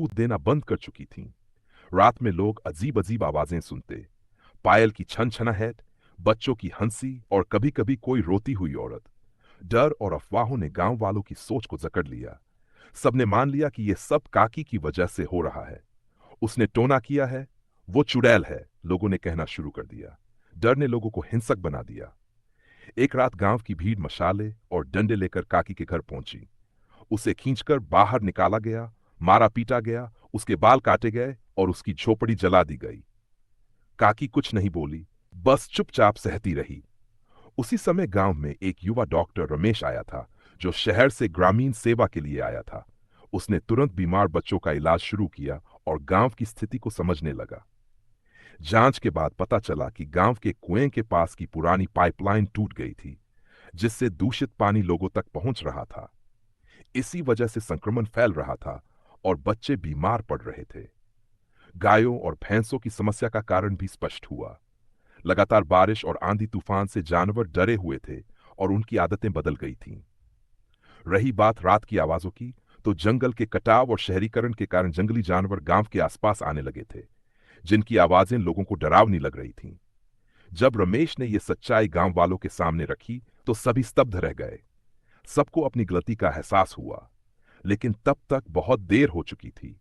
दूध देना बंद कर चुकी थीं। रात में लोग अजीब अजीब आवाजें सुनते, पायल की छन छनाहट, बच्चों की हंसी और कभी कभी कोई रोती हुई औरत। डर और अफवाहों ने गांव वालों की सोच को जकड़ लिया। सबने मान लिया कि यह सब काकी की वजह से हो रहा है। उसने टोना किया है, वो चुड़ैल है, लोगों ने कहना शुरू कर दिया। डर ने लोगों को हिंसक बना दिया। एक रात गांव की भीड़ मशाले और डंडे लेकर काकी के घर पहुंची। उसे खींचकर बाहर निकाला गया, मारा पीटा गया, उसके बाल काटे गए और उसकी झोपड़ी जला दी गई। काकी कुछ नहीं बोली, बस चुपचाप सहती रही। उसी समय गांव में एक युवा डॉक्टर रमेश आया था, जो शहर से ग्रामीण सेवा के लिए आया था। उसने तुरंत बीमार बच्चों का इलाज शुरू किया और गांव की स्थिति को समझने लगा। जांच के बाद पता चला कि गांव के कुएं के पास की पुरानी पाइपलाइन टूट गई थी, जिससे दूषित पानी लोगों तक पहुंच रहा था। इसी वजह से संक्रमण फैल रहा था और बच्चे बीमार पड़ रहे थे। गायों और भैंसों की समस्या का कारण भी स्पष्ट हुआ। लगातार बारिश और आंधी तूफान से जानवर डरे हुए थे और उनकी आदतें बदल गई थीं। रही बात रात की आवाजों की, तो जंगल के कटाव और शहरीकरण के कारण जंगली जानवर गांव के आसपास आने लगे थे, जिनकी आवाजें लोगों को डरावनी लग रही थीं। जब रमेश ने यह सच्चाई गांव वालों के सामने रखी, तो सभी स्तब्ध रह गए। सबको अपनी गलती का एहसास हुआ, लेकिन तब तक बहुत देर हो चुकी थी।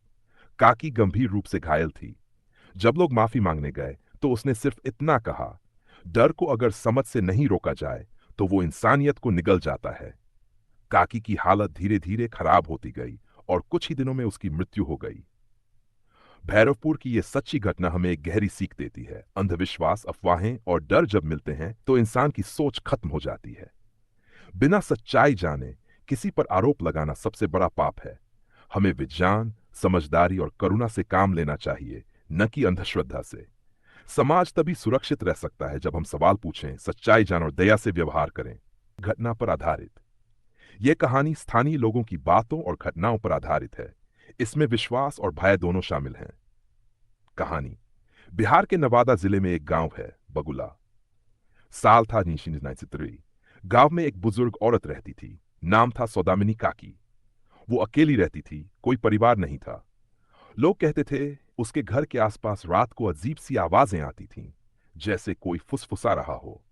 काकी गंभीर रूप से घायल थी। जब लोग माफी मांगने गए, तो उसने सिर्फ इतना कहा, डर को अगर समझ से नहीं रोका जाए, तो वो इंसानियत को निगल जाता है। काकी की हालत धीरे धीरे खराब होती गई और कुछ ही दिनों में उसकी मृत्यु हो गई। भैरवपुर की यह सच्ची घटना हमें एक गहरी सीख देती है। अंधविश्वास, अफवाहें और डर जब मिलते हैं, तो इंसान की सोच खत्म हो जाती है। बिना सच्चाई जाने किसी पर आरोप लगाना सबसे बड़ा पाप है। हमें विज्ञान, समझदारी और करुणा से काम लेना चाहिए, न कि अंधश्रद्धा से। समाज तभी सुरक्षित रह सकता है जब हम सवाल पूछें, सच्चाई जानें और दया से व्यवहार करें। घटना पर आधारित यह कहानी स्थानीय लोगों की बातों और घटनाओं पर आधारित है। इसमें विश्वास और भय दोनों शामिल हैं। कहानी बिहार के नवादा जिले में एक गांव है, बगुला। साल था 1993। गांव में एक बुजुर्ग औरत रहती थी। नाम था सौदामिनी काकी। वो अकेली रहती थी, कोई परिवार नहीं था। लोग कहते थे उसके घर के आसपास रात को अजीब सी आवाजें आती थीं, जैसे कोई फुसफुसा रहा हो।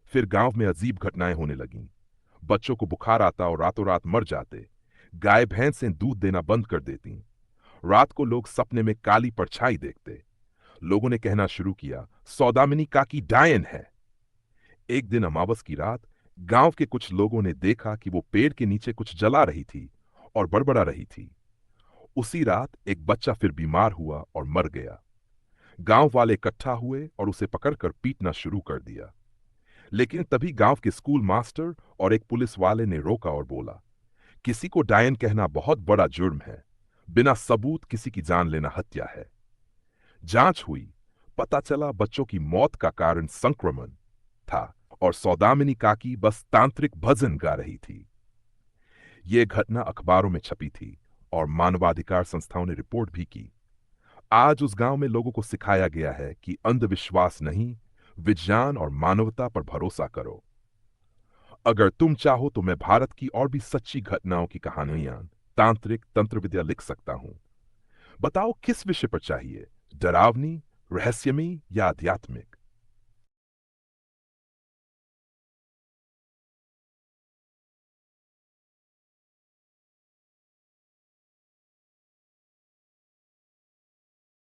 फिर गांव में अजीब घटनाएं होने लगीं। बच्चों को बुखार आता और रातों रात मर जाते। गाय भैंसें दूध देना बंद कर देती। रात को लोग सपने में काली परछाई देखते। लोगों ने कहना शुरू किया, सौदामिनी काकी डायन है। एक दिन अमावस की रात गांव के कुछ लोगों ने देखा कि वो पेड़ के नीचे कुछ जला रही थी और बड़बड़ा रही थी। उसी रात एक बच्चा फिर बीमार हुआ और मर गया। गांव वाले इकट्ठा हुए और उसे पकड़कर पीटना शुरू कर दिया। लेकिन तभी गांव के स्कूल मास्टर और एक पुलिस वाले ने रोका और बोला, किसी को डायन कहना बहुत बड़ा जुर्म है। बिना सबूत किसी की जान लेना हत्या है। जांच हुई, पता चला बच्चों की मौत का कारण संक्रमण था और सौदामिनी काकी बस तांत्रिक भजन गा रही थी। यह घटना अखबारों में छपी थी और मानवाधिकार संस्थाओं ने रिपोर्ट भी की। आज उस गांव में लोगों को सिखाया गया है कि अंधविश्वास नहीं, विज्ञान और मानवता पर भरोसा करो। अगर तुम चाहो तो मैं भारत की और भी सच्ची घटनाओं की कहानियां, तांत्रिक तंत्र विद्या लिख सकता हूं। बताओ किस विषय पर चाहिए, डरावनी, रहस्यमयी या आध्यात्मिक?